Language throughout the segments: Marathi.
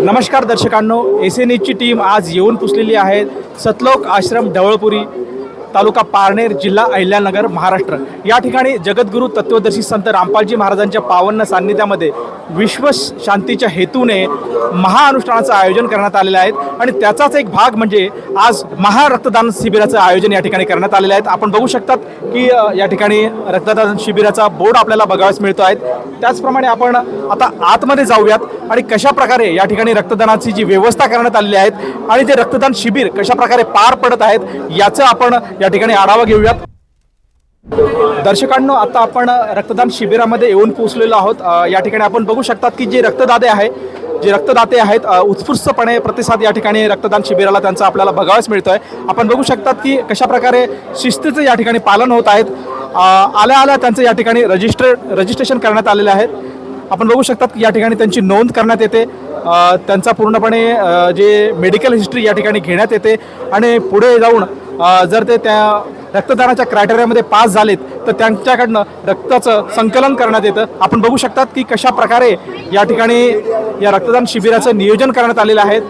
नमस्कार दर्शकांनो, एसएनएची टीम आज येऊन पुसलेली आहे सतलोक आश्रम ढवळपुरी, तालुका पारनेर, जिल्हा अहिल्यानगर, महाराष्ट्र. या ठिकाणी जगद्गुरू तत्वदर्शी संत रामपालजी महाराजांच्या पावन सान्निध्यामध्ये विश्व शांतीच्या हेतूने महाअनुष्ठानाचं आयोजन करण्यात आलेलं आहे आणि त्याचाच एक भाग म्हणजे आज महारक्तदान शिबिराचं आयोजन या ठिकाणी करण्यात आलेलं आहे. आपण बघू शकतात की या ठिकाणी रक्तदान शिबिराचा बोर्ड आपल्याला बघावयास मिळतो आहे. त्याचप्रमाणे आपण आता आतमध्ये जाऊयात आणि कशा प्रकारे या ठिकाणी रक्तदानाची जी व्यवस्था करण्यात आलेली आहे आणि ते रक्तदान शिबिर कशा प्रकारे पार पडत आहेत याचं आपण या ठिकाणी आढावा घेऊयात. दर्शकांनो, आता आपण रक्तदान शिबिरामध्ये येऊन पोहोचलेलो आहोत. या ठिकाणी आपण बघू शकतात की जे रक्तदाते आहेत उत्स्फूर्तपणे प्रतिसाद या ठिकाणी रक्तदान शिबिराला त्यांचा आपल्याला बघावयास मिळतोय. आपण बघू शकतात की कशा प्रकारे शिस्तीचं या ठिकाणी पालन होत आहेत. आल्या त्यांचं या ठिकाणी रजिस्ट्रेशन करण्यात आलेलं आहे. आपण बघू शकतात की या ठिकाणी त्यांची नोंद करण्यात येते. त्यांचा पूर्णपणे जे मेडिकल हिस्ट्री या ठिकाणी घेण्यात येते आणि पुढे जाऊन जर ते त्या रक्तदानाच्या क्रायटेरियामध्ये पास झालेत तर त्यांच्याकडनं रक्ताचं संकलन करण्यात येतं. आपण बघू शकतात की कशा प्रकारे या ठिकाणी या रक्तदान शिबिराचं नियोजन करण्यात आलेलं आहे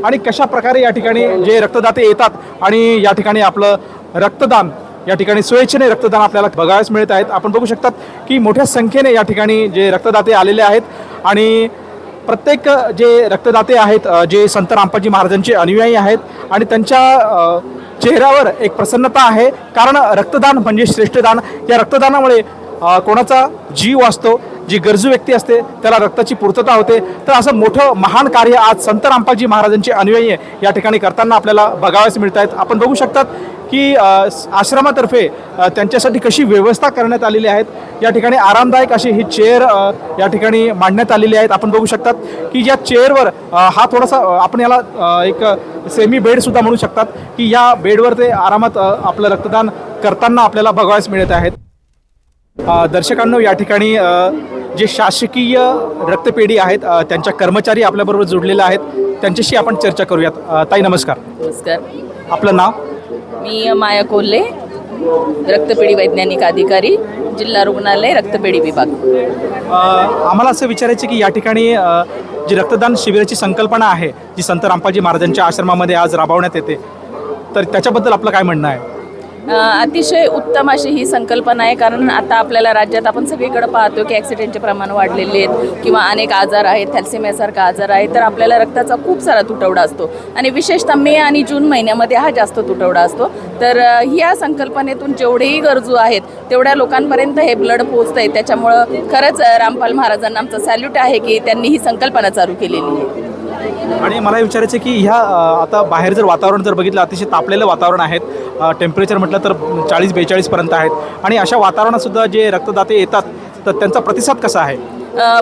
आणि कशा प्रकारे या ठिकाणी जे रक्तदाते येतात आणि या ठिकाणी आपलं रक्तदान या ठिकाणी स्वेच्छेने रक्तदान आपल्याला बघायला मिळत आहेत. आपण बघू शकतात की मोठ्या संख्येने या ठिकाणी जे रक्तदाते आलेले आहेत आणि प्रत्येक जे रक्तदाते आहेत जे संत रामपालजी महाराजांचे अनुयायी आहेत आणि त्यांच्या चेहऱ्यावर एक प्रसन्नता आहे, कारण रक्तदान म्हणजे श्रेष्ठदान. या रक्तदानामुळे कोणाचा जीव वाचतो, जी गरजू व्यक्ती असते त्याला रक्ताची पूर्तता होते. तर असं मोठं महान कार्य आज संत रामपालजी महाराजांचे अनुयायी या ठिकाणी करताना आपल्याला बघावयास मिळत आहेत. आपण बघू शकतात की आश्रमातर्फे त्यांच्यासाठी कशी व्यवस्था करण्यात आलेली आहेत. या ठिकाणी आरामदायक अशी ही चेअर या ठिकाणी मांडण्यात आलेली आहेत. आपण बघू शकतात की या चेअरवर हा थोडासा आपण याला एक सेमी बेडसुद्धा म्हणू शकतात की या बेडवर ते आरामात आपलं रक्तदान करताना आपल्याला बघावयास मिळत आहेत. दर्शकांनो, या ठिकाणी जे शासकीय रक्तपेढी आहेत त्यांच्या कर्मचारी आपल्याबरोबर जोडलेले आहेत. त्यांच्याशी आपण चर्चा करूयात. ताई नमस्कार. नमस्कार. आपलं नाव? मी माया कोल्हे, रक्तपेढी वैज्ञानिक अधिकारी, जिल्हा रुग्णालय, रक्तपेढी विभाग. आम्हाला असं विचारायचं की या ठिकाणी जी रक्तदान शिबिराची संकल्पना आहे जी संत रामपालजी महाराजांच्या आश्रमामध्ये आज राबवण्यात येते, तर त्याच्याबद्दल आपलं काय म्हणणं आहे? अतिशय उत्तम अशी ही संकल्पना आहे, कारण आता आपल्याला राज्यात आपण सगळीकडे पाहतो की ॲक्सिडेंटचे प्रमाण वाढलेले आहेत किंवा अनेक आजार आहेत, थॅलेसेमियासारखा आजार आहे. तर आपल्याला रक्ताचा खूप सारा तुटवडा असतो आणि विशेषतः मे आणि जून महिन्यामध्ये हा जास्त तुटवडा असतो. तर ह्या संकल्पनेतून जेवढेही गरजू आहेत तेवढ्या लोकांपर्यंत हे ब्लड पोहोचतं आहे. त्याच्यामुळं खरंच रामपाल महाराजांना आमचा सॅल्यूट आहे की त्यांनी ही संकल्पना चालू केलेली आहे. आणि मला विचारायचं की ह्या आता बाहेर जर वातावरण जर बघितलं अतिशय तापलेलं वातावरण आहेत, टेम्परेचर म्हटलं तर 40-42 पर्यंत आहेत आणि अशा वातावरणातसुद्धा जे रक्तदाते येतात तर त्यांचा प्रतिसाद कसा आहे?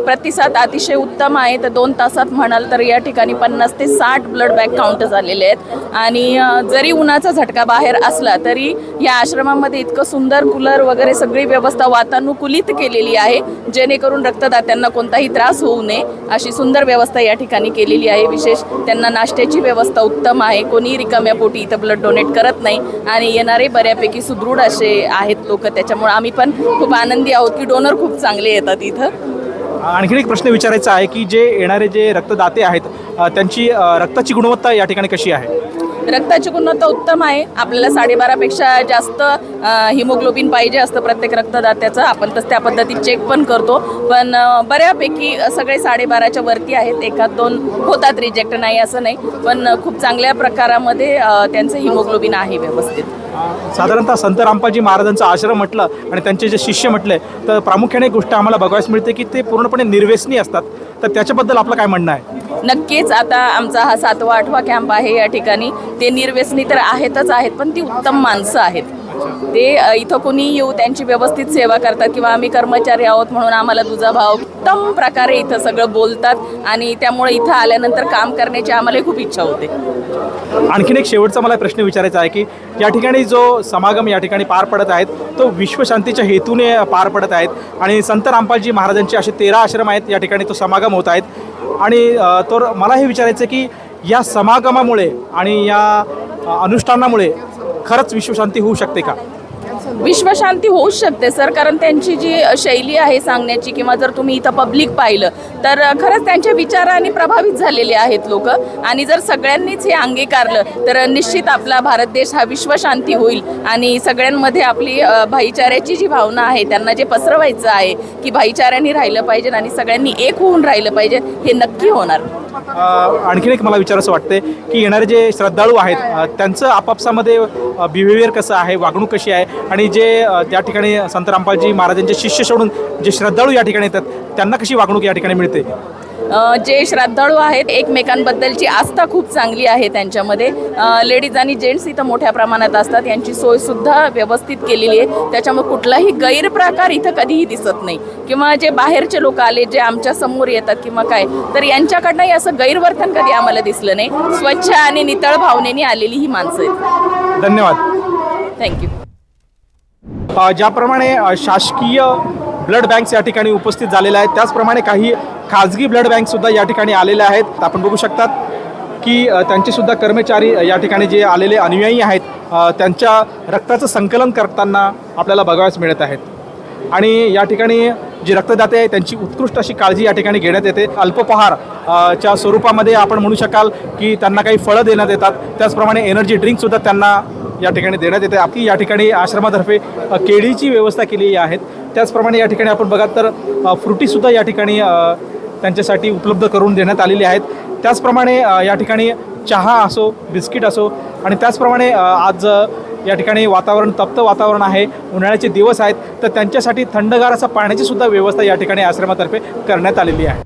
प्रतिसाद अतिशय उत्तम आहे. तर 2 तासात म्हणाल तर या ठिकाणी 50 ते 60 ब्लड बॅग काउंट झालेले आहेत आणि जरी उन्हाचा झटका बाहेर असला तरी या आश्रमामध्ये इतकं सुंदर कूलर वगैरे सगळी व्यवस्था वातानुकूलित केलेली आहे, जेणेकरून रक्तदात्यांना कोणताही त्रास होऊ नये अशी सुंदर व्यवस्था या ठिकाणी केलेली आहे. विशेष त्यांना नाश्त्याची व्यवस्था उत्तम आहे. कोणी रिकाम्या पोटी इथं ब्लड डोनेट करत नाही आणि येणारे बऱ्यापैकी सुदृढ असे आहेत लोक. त्याच्यामुळे आम्ही पण खूप आनंदी आहोत की डोनर खूप चांगले येतात इथं. आणखीन एक प्रश्न विचारायचा आहे की जे येणारे जे रक्तदाते आहेत त्यांची रक्ताची गुणवत्ता या ठिकाणी कशी आहे? रक्ताची गुणवत्ता उत्तम आहे. आपल्याला 12.5पेक्षा जास्त हिमोग्लोबिन पाहिजे असतं प्रत्येक रक्तदात्याचं. आपण तसं त्या पद्धतीत चेक पण करतो, पण बऱ्यापैकी सगळे 12.5च्या वरती आहेत. 1-2 होतात रिजेक्ट, नाही असं नाही, पण खूप चांगल्या प्रकारामध्ये त्यांचं हिमोग्लोबिन आहे व्यवस्थित. साधारणतः संत रामपालजी महाराजांचा आश्रम म्हटलं आणि त्यांचे जे शिष्य म्हटले तर प्रामुख्याने एक गोष्ट आम्हाला बघायला मिळते की ते पूर्णपणे निर्व्यसनी असतात. तर त्याच्याबद्दल आपलं काय म्हणणं आहे? नक्कीच. आता आमचा हा 7वा-8वा कॅम्प आहे या ठिकाणी. ते निर्व्यसनी तर आहेतच आहेत, पण ती उत्तम माणसं आहेत. ते इथं कोणी येऊ त्यांची व्यवस्थित सेवा करतात किंवा आम्ही कर्मचारी आहोत म्हणून आम्हाला दुजाभाव उत्तम प्रकारे इथं सगळं बोलतात आणि त्यामुळे इथं आल्यानंतर काम करण्याची आम्हाला खूप इच्छा होते. आणखीन एक शेवटचा मला प्रश्न विचारायचा आहे की या ठिकाणी जो समागम या ठिकाणी पार पडत आहेत तो विश्वशांतीच्या हेतूने पार पडत आहेत आणि संत रामपालजी महाराजांचे असे 13 आश्रम आहेत या ठिकाणी तो समागम होत आहेत. आणि तर मला हे विचारायचं की या समागमामुळे आणि या अनुष्ठानामुळे खरंच विश्वशांती होऊ शकते का? विश्वशांती होऊच शकते सर, कारण त्यांची जी शैली आहे सांगण्याची, किंवा जर तुम्ही इथं पब्लिक पाहिलं तर खरंच त्यांच्या विचाराने प्रभावित झालेले आहेत लोक. आणि जर सगळ्यांनीच हे अंगीकारलं तर निश्चित आपला भारत देश हा विश्वशांती होईल आणि सगळ्यांमध्ये आपली भाईचाऱ्याची जी भावना आहे, त्यांना जे पसरवायचं आहे की भाईचाऱ्याने राहिलं पाहिजे आणि सगळ्यांनी एक होऊन राहिलं पाहिजे, हे नक्की होणार. आणखीन एक मला विचारायचं वाटते की येणारे जे श्रद्धाळू आहेत त्यांचं आपापसामध्ये बिहेवियर कसं आहे, वागणूक कशी आहे, आणि जे त्या ठिकाणी संत रामपालजी महाराजांचे शिष्य सोडून जे श्रद्धाळू या ठिकाणी येतात त्यांना कशी वागणूक या ठिकाणी मिळते? जे श्रद्धाळू आहेत एकमेकांबद्दलची आस्था खूप चांगली आहे त्यांच्यामध्ये. लेडीज आणि जेंट्स इथं मोठ्या प्रमाणात असतात, यांची सोयसुद्धा व्यवस्थित केलेली आहे. त्याच्यामुळे कुठलाही गैरप्रकार इथं कधीही दिसत नाही, किंवा जे बाहेरचे लोक आले जे आमच्या समोर येतात किंवा काय, तर यांच्याकडनंही असं गैरवर्तन कधी आम्हाला दिसलं नाही. स्वच्छ आणि नितळ भावनेने आलेली ही माणसं आहेत. धन्यवाद. थँक्यू. ज्याप्रमाणे शासकीय ब्लड बँक्स या ठिकाणी उपस्थित झालेल्या आहेत, त्याचप्रमाणे काही खाजगी ब्लड बँकसुद्धा या ठिकाणी आलेल्या आहेत. आपण बघू शकतात की त्यांचेसुद्धा कर्मचारी या ठिकाणी जे आलेले अनुयायी आहेत त्यांच्या रक्ताचं संकलन करताना आपल्याला बघावयास मिळत आहेत. आणि या ठिकाणी जे रक्तदाते आहेत त्यांची उत्कृष्ट अशी काळजी या ठिकाणी घेण्यात येते. अल्पपहार च्या स्वरूपामध्ये आपण म्हणू शकाल की त्यांना काही फळं देण्यात येतात, त्याचप्रमाणे एनर्जी ड्रिंकसुद्धा त्यांना या ठिकाणी देण्यात येते. आपली या ठिकाणी आश्रमातर्फे केळीची व्यवस्था केलेली आहे. त्याचप्रमाणे या ठिकाणी आपण बघाल तर फ्रुटीसुद्धा या ठिकाणी त्यांच्यासाठी उपलब्ध करून देण्यात आलेली आहेत. त्याचप्रमाणे या ठिकाणी चहा असो, बिस्किट असो, आणि त्याचप्रमाणे आज या ठिकाणी वातावरण तप्त वातावरण आहे, उन्हाळ्याचे दिवस आहेत, तर त्यांच्यासाठी थंडगार असं पाण्याची सुद्धा व्यवस्था या ठिकाणी आश्रमातर्फे करण्यात आलेली आहे.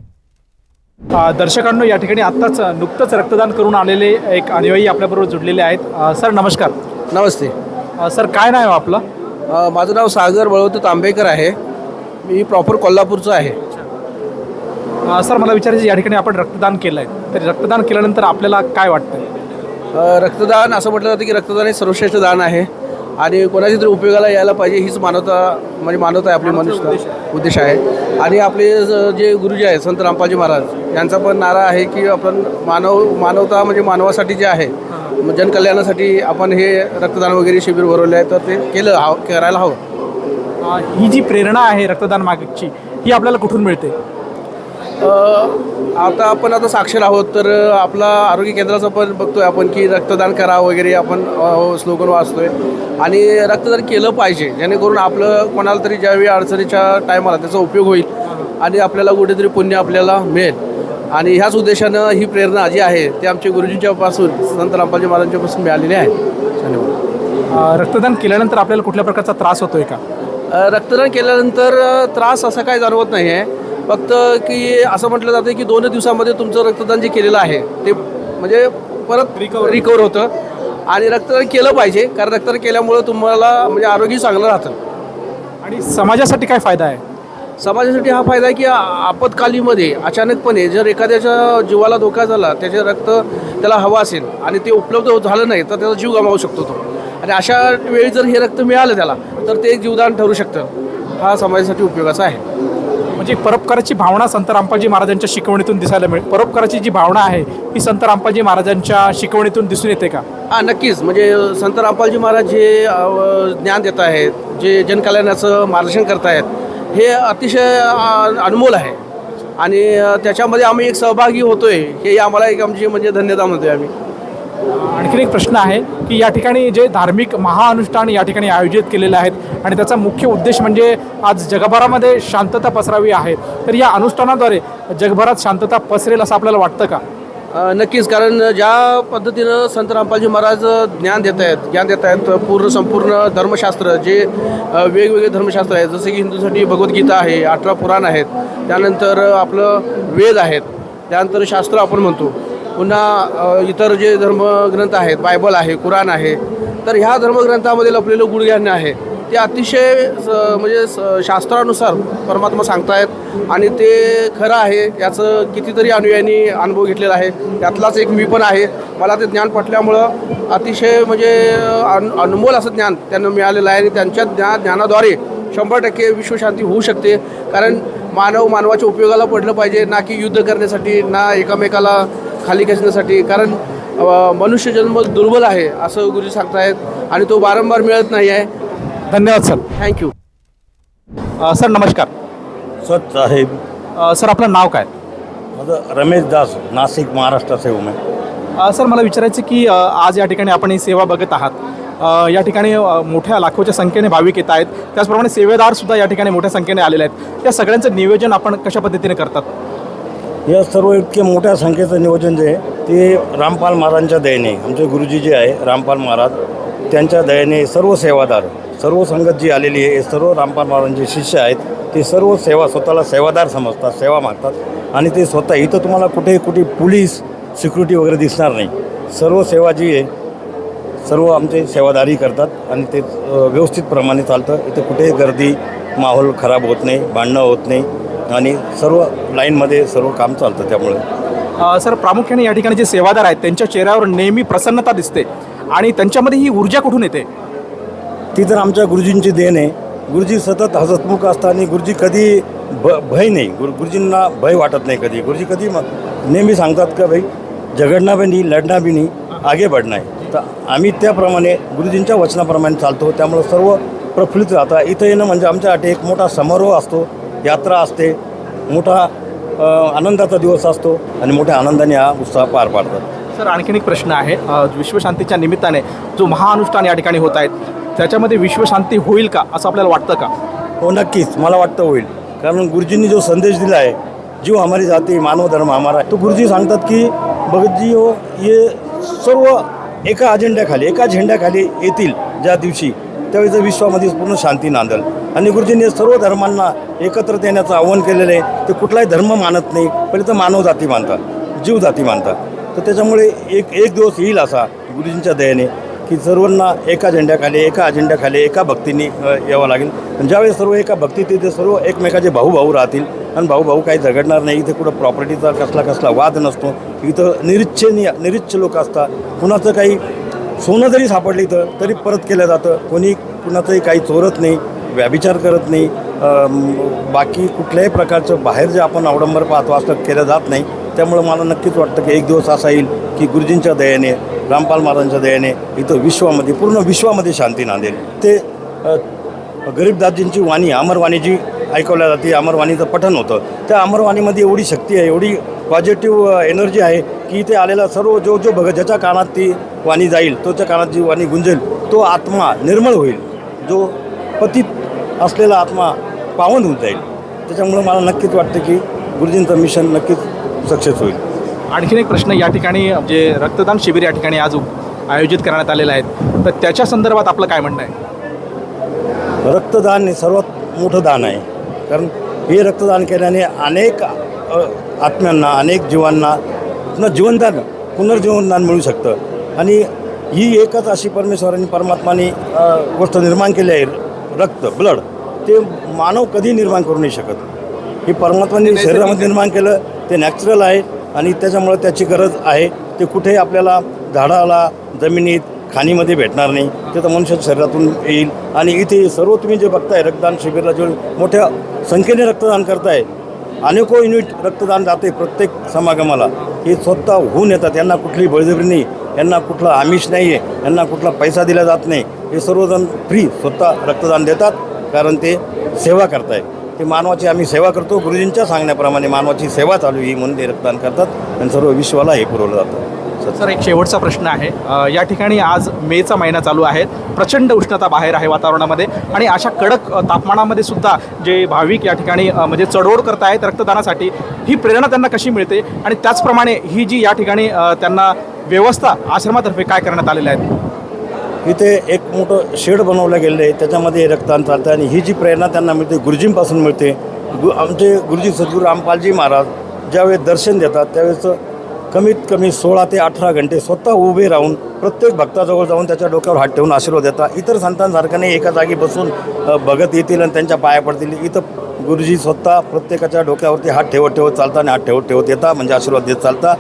दर्शकांनो, या ठिकाणी आत्ताच नुकतंच रक्तदान करून आलेले एक अनुयायी आपल्याबरोबर जुडलेले आहेत. सर नमस्कार. नमस्ते. सर काय नाव आहे आपलं? माझं नाव सागर बळवंत तांबेकर आहे. मी प्रॉपर कोल्हापूरचं आहे. सर मला विचारायचं, या ठिकाणी आपण रक्तदान केलं आहे, तर रक्तदान केल्यानंतर आपल्याला काय वाटतं? रक्तदान असं म्हटलं जातं की रक्तदान हे सर्वश्रेष्ठ दान आहे आणि कोणाच्या तरी उपयोगाला यायला पाहिजे, हीच मानवता आहे आपली मनुष्य उद्देश आहे. आणि आपले जे गुरुजी आहेत संत रामपालजी महाराज यांचा पण नारा आहे की आपण मानवता म्हणजे मानवासाठी जे आहे जनकल्याणासाठी आपण हे रक्तदान वगैरे शिबिर भरवले आहे, तर ते करायला हवं. ही जी प्रेरणा आहे रक्तदान मागची, ही आपल्याला कुठून मिळते? आता साक्षर आहोत, तर आपला आरोग्य केंद्राचं पण बघतोय आपण की रक्तदान करा वगैरे आपण स्लोगन वाचतोय. आणि रक्तदान केलं पाहिजे जेणेकरून आपलं कोणाला तरी ज्यावेळी अडचणीच्या टायमाला त्याचा उपयोग होईल आणि आपल्याला कुठेतरी पुण्य आपल्याला मिळेल. आणि ह्याच उद्देशानं ही प्रेरणा जी आहे ती आमच्या गुरुजींच्यापासून संत रामपालजी महाराजांच्यापासून मिळालेली आहे. धन्यवाद. रक्तदान केल्यानंतर आपल्याला कुठल्या प्रकारचा त्रास होतोय का? रक्तदान केल्यानंतर त्रास असा काही जाणवत नाही आहे. फक्त की असं म्हटलं जातं की 2 दिवसामध्ये तुमचं रक्तदान जे केलेलं आहे ते म्हणजे परत रिकवर होतं. आणि रक्तदान केलं पाहिजे, कारण रक्तदान केल्यामुळं तुम्हाला म्हणजे आरोग्य चांगलं राहतं. आणि समाजासाठी काय फायदा आहे? समाजासाठी हा फायदा आहे की आपत्कालीमध्ये अचानकपणे जर एखाद्याच्या जीवाला धोका झाला, त्याचे रक्त त्याला हवं असेल आणि ते उपलब्ध झालं नाही तर त्याचा जीव गमावू शकतो तो. आणि अशा वेळी जर हे रक्त मिळालं त्याला तर ते एक जीवदान ठरू शकतं. हा समाजासाठी उपयोगाचा आहे. म्हणजे परोपकाराची भावना संत रामपालजी महाराजांच्या शिकवणीतून दिसायला मिळते. परोपकाराची जी भावना आहे ही संत रामपालजी महाराजांच्या शिकवणीतून दिसून येते का? नक्कीच. म्हणजे संत रामपालजी महाराज जे ज्ञान देत आहेत, जे जनकल्याणाचं मार्गदर्शन करत आहेत, हे अतिशय अनमोल आहे. आणि त्याच्यामध्ये आम्ही एक सहभागी होतोय, हे आम्हाला एक आमची म्हणजे धन्यता म्हणतोय आम्ही. आणखीन एक प्रश्न आहे की या ठिकाणी जे धार्मिक महाअनुष्ठान या ठिकाणी आयोजित केलेले आहेत आणि त्याचा मुख्य उद्देश म्हणजे आज जगभरामध्ये शांतता पसरावी आहे, तर या अनुष्ठानाद्वारे जगभरात शांतता पसरेल असं आपल्याला वाटतं का? नक्कीच. कारण ज्या पद्धतीनं संत रामपालजी महाराज ज्ञान देत आहेत संपूर्ण धर्मशास्त्र जे वेगवेगळे धर्मशास्त्र आहेत, जसे की हिंदूसाठी भगवद्गीता आहे, 18 पुराण आहेत, त्यानंतर आपलं वेद आहेत, त्यानंतर शास्त्र आपण म्हणतो, पुन्हा इतर जे धर्मग्रंथ आहेत, बायबल आहे, कुराण आहे, तर ह्या धर्मग्रंथामध्ये लपलेलं गुणज्ञान आहे ते अतिशय म्हणजे शास्त्रानुसार परमात्मा सांगतायत आणि ते खरं आहे. याचं कितीतरी अनुयायांनी अनुभव घेतलेला आहे, त्यातलाच एक मी पण आहे. मला ते ज्ञान पटल्यामुळं अतिशय म्हणजे अनमोल असं ज्ञान त्यांना मिळालेलं आहे. आणि त्यांच्या ज्ञानाद्वारे 100% विश्वशांती होऊ शकते. कारण मानवाच्या उपयोगाला पडलं पाहिजे, ना की युद्ध करण्यासाठी, ना एकामेकाला खाली खेचण्यासाठी. कारण मनुष्य जन्म दुर्बल आहे असं गुरुजी सांगतायत आणि तो वारंवार मिळत नाही आहे. धन्यवाद सर. थँक्यू. सर नमस्कार. सच साहेब. सर आपलं नाव काय? माझं रमेश दास, नाशिक, महाराष्ट्र से हूँ मैं. सर मला विचारायचं की आज या ठिकाणी आपण ही सेवा बघत आहात. या ठिकाणी मोठ्या लाखोच्या संख्येने भाविक येत आहेत, त्याचप्रमाणे सेवेदारसुद्धा या ठिकाणी मोठ्या संख्येने आलेले आहेत. या सगळ्यांचं नियोजन आपण कशा पद्धतीने करतात? या सर्व इतके मोठ्या संख्येचं नियोजन जे आहे ते रामपाल महाराजांच्या दयेने, आमचे गुरुजी जे आहे रामपाल महाराज त्यांच्या दयेने सर्व सेवादार, सर्व संगत जी आलेली आहे हे सर्व रामपाल महाराजांचे शिष्य आहेत. ते सर्व स्वतःला सेवादार समजतात, सेवा मागतात आणि ते स्वतः इथं तुम्हाला कुठे पोलीस सिक्युरिटी वगैरे दिसणार नाही. सर्व सेवा जी आहे सर्व आमचे सेवादारी करतात आणि ते व्यवस्थितप्रमाणे चालतं. इथं कुठेही गर्दी, माहोल खराब होत नाही, भांडणं होत नाही आणि सर्व लाईनमध्ये सर्व काम चालतं. त्यामुळे सर प्रामुख्याने या ठिकाणी जे सेवादार आहेत त्यांच्या चेहऱ्यावर नेहमी प्रसन्नता दिसते आणि त्यांच्यामध्ये ही ऊर्जा कुठून येते? ती तर आमच्या गुरुजींची देण आहे. गुरुजी सतत हसतमुख असतात आणि गुरुजी कधी भय नाही, गुरुजींना भय वाटत नाही कधी. गुरुजी कधी नेहमी सांगतात का भाई झगडना भी नाही, लढना भी नाही, आगे बढ़ना आहे. तर आम्ही त्याप्रमाणे गुरुजींच्या वचनाप्रमाणे चालतो. त्यामुळे सर्व प्रफुल्लित राहतात. इथं येणं म्हणजे आमच्यासाठी एक मोठा समारोह असतो, यात्रा असते, मोठा आनंदाचा दिवस असतो आणि मोठ्या आनंदाने हा उत्साह पार पाडतात. सर आणखीन एक प्रश्न आहे. विश्वशांतीच्या निमित्ताने जो महाअनुष्ठान या ठिकाणी होत आहेत त्याच्यामध्ये विश्वशांती होईल का असं आपल्याला वाटतं का? हो नक्कीच, मला वाटतं होईल. कारण गुरुजींनी जो संदेश दिला आहे, जीव हमारी जाती मानव धर्म हमारा, तो गुरुजी सांगतात की भगत जी हो ये सर्व एका अजेंड्याखाली, एका झेंड्याखाली येतील ज्या दिवशी, त्यावेळेस विश्वामध्ये पूर्ण शांती नांदेल. आणि गुरुजींनी सर्व धर्मांना एकत्र येण्याचं आव्हान केलेलं आहे. ते कुठलाही धर्म मानत नाही, पहिले तर मानव जाती मानतात, जीव जाती मानतात. तर त्याच्यामुळे एक दिवस येईल असा गुरुजींच्या दयेने की सर्वांना एका झेंड्याखाली, एका अजेंड्याखाली, एका भक्तीने यावं लागेल. आणि ज्यावेळेस सर्व एका भक्तीत तिथे सर्व एकमेकाचे भाऊ राहतील आणि भाऊ काही झगडणार नाही. इथे कुठं प्रॉपर्टीचा कसला वाद नसतो. इथं निरीच्छ लोक असतात. कुणाचं काही सोनं जरी सापडलं इथं तरी परत केलं जातं. कोणी कुणाचंही काही चोरत नाही, व्याभिचार करत नाही. बाकी कुठल्याही प्रकारचं बाहेर जे आपण अवडंबर पाहतो असं केलं जात नाही. त्यामुळं मला नक्कीच वाटतं की एक दिवस असा येईल की गुरुजींच्या दयेने, रामपाल महाराजांच्या दयेने इथं विश्वामध्ये, पूर्ण विश्वामध्ये शांती नांदेल. ते गरीबदासजींची वाणी, अमरवाणी जी ऐकवल्या जाते, अमरवाणीचं पठण होतं. त्या अमरवाणीमध्ये एवढी शक्ती आहे, एवढी पॉझिटिव्ह एनर्जी आहे की इथे आलेला सर्व जो भगत ज्याच्या कानात ती वाणी जाईल, तोच्या कानात जी वाणी गुंजेल, तो आत्मा निर्मळ होईल. जो पतित असलेला आत्मा पावन होऊन जाईल. त्याच्यामुळं मला नक्कीच वाटतं की गुरुजींचं मिशन नक्कीच सक्सेस होईल. आणखीन एक प्रश्न, या ठिकाणी जे रक्तदान शिबिर या ठिकाणी आज आयोजित करण्यात आलेलं आहे तर त्याच्या संदर्भात आपलं काय म्हणणं आहे? रक्तदान हे सर्वात मोठं दान आहे. कारण हे रक्तदान केल्याने अनेक आत्म्यांना, अनेक जीवांना पुनर्जीवनदान मिळू शकतं. आणि ही एकच अशी परमेश्वरांनी, परमात्माने गोष्ट निर्माण केली आहे, रक्त, ब्लड, ते मानव कधी निर्माण करू नाही शकत. हे परमात्माने शरीरामध्ये निर्माण केलं, ते नॅचरल आहे आणि त्याच्यामुळं त्याची गरज आहे. ते कुठेही आपल्याला झाडाला, जमिनीत, खाणीमध्ये भेटणार नाही. ते तर मनुष्याच्या शरीरातून येईल. आणि इथे सर्व तुम्ही जे बघताय रक्तदान शिबिरला जे मोठ्या संख्येने रक्तदान करताय, अनेको युनिट रक्तदान जाते प्रत्येक समागमाला. हे स्वतः होऊन येतात. यांना कुठली बळजबरी नाही, यांना कुठलं आमिष नाही आहे, यांना कुठला पैसा दिला जात नाही. हे सर्वजण फ्री स्वतः रक्तदान देतात कारण ते सेवा करताय. ते मानवाची आम्ही सेवा करतो, गुरुजींच्या सांगण्याप्रमाणे मानवाची सेवा चालू ही म्हणून ते रक्तदान करतात आणि सर्व विश्वाला हे पुरवलं जातं. सर एक शेवटचा प्रश्न आहे. या ठिकाणी आज मेचा महिना चालू आहे, प्रचंड उष्णता बाहेर आहे वातावरणामध्ये आणि अशा कडक तापमानामध्ये सुद्धा जे भाविक या ठिकाणी म्हणजे चढवड करत आहेत रक्तदानासाठी, ही प्रेरणा त्यांना कशी मिळते आणि त्याचप्रमाणे ही जी या ठिकाणी त्यांना व्यवस्था आश्रमातर्फे काय करण्यात आलेल्या आहेत? इथे एक मोठं शेड बनवलं गेलं आहे, त्याच्यामध्ये रक्तदान चालतं आणि ही जी प्रेरणा त्यांना मिळते गुरुजींपासून मिळते. आमचे गुरुजी सद्गुरू रामपालजी महाराज ज्यावेळेस दर्शन देतात त्यावेळेस कमीत कमी 16 ते 18 घंटे स्वतः उभे राहून प्रत्येक भक्ताजवळ जाऊन त्याच्या डोक्यावर हात ठेवून आशीर्वाद देतात. इतर संतांसारखं नाही एका जागी बसून बघत येतील आणि त्यांच्या पाया पडतील. इथं गुरुजी स्वतः प्रत्येकाच्या डोक्यावरती हात ठेवत चालता आणि हात ठेवत येतात, म्हणजे आशीर्वाद देत चालता.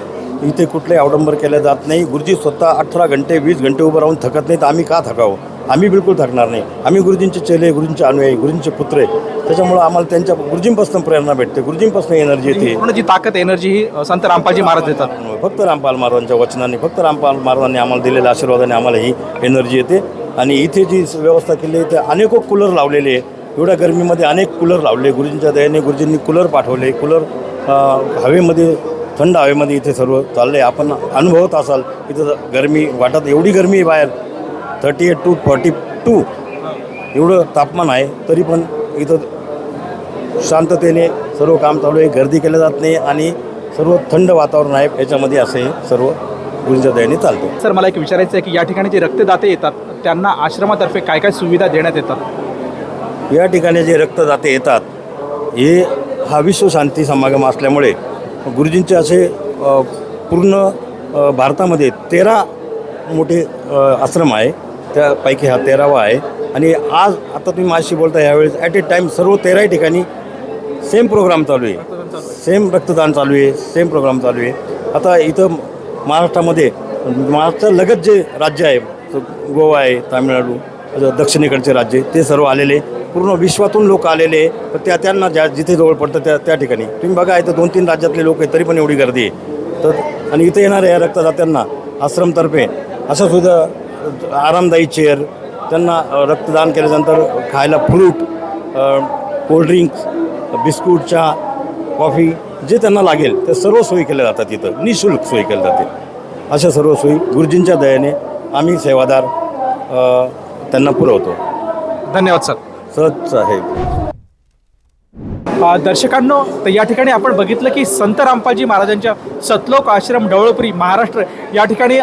इथे कुठलेही अवडंबर केले जात नाही. गुरुजी स्वतः 18 घंटे 20 घंटे उभं राहून थकत नाहीत. आम्ही का थकावं? आम्ही बिलकुल थकणार नाही. आम्ही गुरुजींचे चेले, गुरुजींचे अनुयायी, गुरुजींचे पुत्र आहे. त्याच्यामुळं आम्हाला त्यांच्या गुरुजींपासून प्रेरणा भेटते, गुरुजींपासून एनर्जी येते. पूर्ण जी ताकद, एनर्जी ही संत रामपालजी महाराज देतात. फक्त रामपाल महाराजांच्या वचनाने, फक्त रामपाल महाराजांनी आम्हाला दिलेल्या आशीर्वादाने आम्हाला ही एनर्जी येते आणि इथे जी व्यवस्था केली आहे ते अनेको कूलर लावलेले आहे. एवढ्या गरमीमध्ये अनेक कूलर लावले. गुरुजींच्या दयाने गुरुजींनी कूलर पाठवले. कूलर हवेमध्ये, थंड हवेमध्ये इथे सर्व चाललं आहे. आपण अनुभवत असाल इथं गरमी वाटत, एवढी गरमी आहे बाहेर, 38 to 42 एवढं तापमान आहे. तरी पण इथं शांततेने सर्व काम चालू आहे. गर्दी केलं जात नाही आणि सर्व थंड वातावरण आहे. याच्यामध्ये असे सर्व गुरुजींच्या दयाने चालतो. सर, मला एक विचारायचं आहे की या ठिकाणी जे रक्तदाते येतात त्यांना आश्रमातर्फे काय काय सुविधा देण्यात येतात? या ठिकाणी जे रक्तदाते येतात हे हा विश्वशांती समागम असल्यामुळे गुरुजींचे असे पूर्ण भारतामध्ये 13 मोठे आश्रम आहे. त्यापैकी हा 13वा आहे. आणि आज आता तुम्ही माझ्याशी बोलता यावेळेस ॲट ए टाईम सर्व 13 ठिकाणी सेम प्रोग्राम चालू आहे. सेम रक्तदान चालू आहे. सेम प्रोग्राम चालू आहे. आता इथं महाराष्ट्रामध्ये, महाराष्ट्रालगत जे राज्य आहे, गोवा आहे, तामिळनाडू, दक्षिणेकडचे राज्य, ते सर्व आलेले, पूर्ण विश्वातून लोक आलेले. तर त्यांना जिथे जवळ पडतं त्या ठिकाणी तुम्ही बघा, इथं 2-3 राज्यातले लोक आहेत तरी पण एवढी गर्दी आहे. तर आणि इथे येणाऱ्या या रक्तदात्यांना आश्रमतर्फे अशा सुद्धा आरामदायी चेअर, त्यांना रक्तदान केल्यानंतर खायला फ्रूट, कोल्ड्रिंक्स, बिस्कुट, चहा, कॉफी जे त्यांना लागेल ते सर्व सोयी केल्या जातात. इथं निःशुल्क सोयी केल्या जाते. अशा सर्व सोयी गुरुजींच्या दयाने आम्ही सेवादार त्यांना पुरवतो. धन्यवाद सर. सहज आहे. दर्शकांनो, तर या ठिकाणी आपण बघितलं की संत रामपालजी महाराजांच्या सतलोक आश्रम ढवळपुरी महाराष्ट्र या ठिकाणी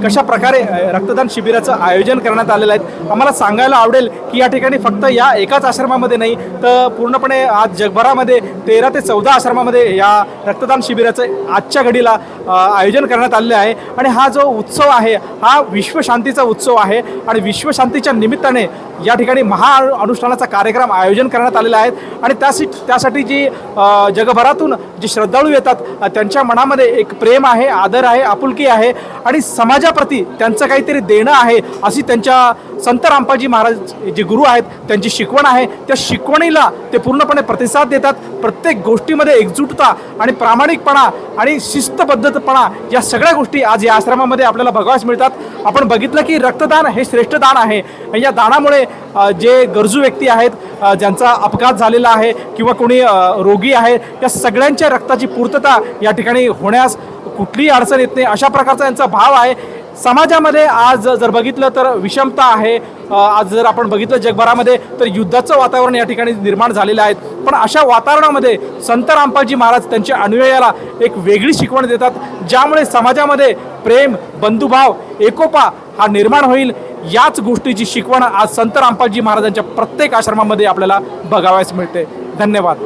कशा प्रकारे रक्तदान शिबिराचं आयोजन करण्यात आलेलं आहे. आम्हाला सांगायला आवडेल की या ठिकाणी फक्त या एकाच आश्रमामध्ये नाही तर पूर्णपणे आज जगभरामध्ये 13 ते 14 आश्रमामध्ये या रक्तदान शिबिराचं आजच्या घडीला आयोजन करण्यात आलेलं आहे. आणि हा जो उत्सव आहे हा विश्वशांतीचा उत्सव आहे. आणि विश्वशांतीच्या निमित्ताने या ठिकाणी महाअनुष्ठानाचा कार्यक्रम आयोजन करण्यात आलेला आहे. आणि त्यासाठी जी जगभरातून जे श्रद्धाळू येतात त्यांच्या मनामध्ये एक प्रेम आहे, आदर आहे, आपुलकी आहे आणि समाजाप्रती त्यांचं काहीतरी देणं आहे अशी त्यांच्या संत रामपालजी महाराज जे गुरु आहेत त्यांची शिकवण आहे. त्या शिकवणीला ते पूर्णपणे प्रतिसाद देतात. प्रत्येक गोष्टीमध्ये एकजुटता आणि प्रामाणिकपणा आणि शिस्तबद्धपणा या सगळ्या गोष्टी आज या आश्रमामध्ये आपल्याला बघायला मिळतात. आपण बघितलं की रक्तदान हे श्रेष्ठ दान आहे. या दानामुळे जे गरजू व्यक्ती आहेत, ज्यांचा अपघात झालेला आहे किंवा कोणी रोगी आहे, या सगळ्यांच्या रक्ताची पूर्तता या ठिकाणी होण्यास कुठलीही अडचण येत नाही अशा प्रकारचा यांचा भाव आहे. समाजामध्ये आज जर बघितलं तर विषमता आहे. आज जर आपण बघितलं जगभरामध्ये तर युद्धाचं वातावरण या ठिकाणी निर्माण झालेलं आहे. पण अशा वातावरणामध्ये संत रामपालजी महाराज त्यांच्या अनुयायाला एक वेगळी शिकवण देतात, ज्यामुळे समाजामध्ये प्रेम, बंधुभाव, एकोपा हा निर्माण होईल. याच गोष्टीची शिकवण आज संत रामपालजी महाराजांच्या प्रत्येक आश्रमामध्ये आपल्याला बघावयास मिळते. धन्यवाद.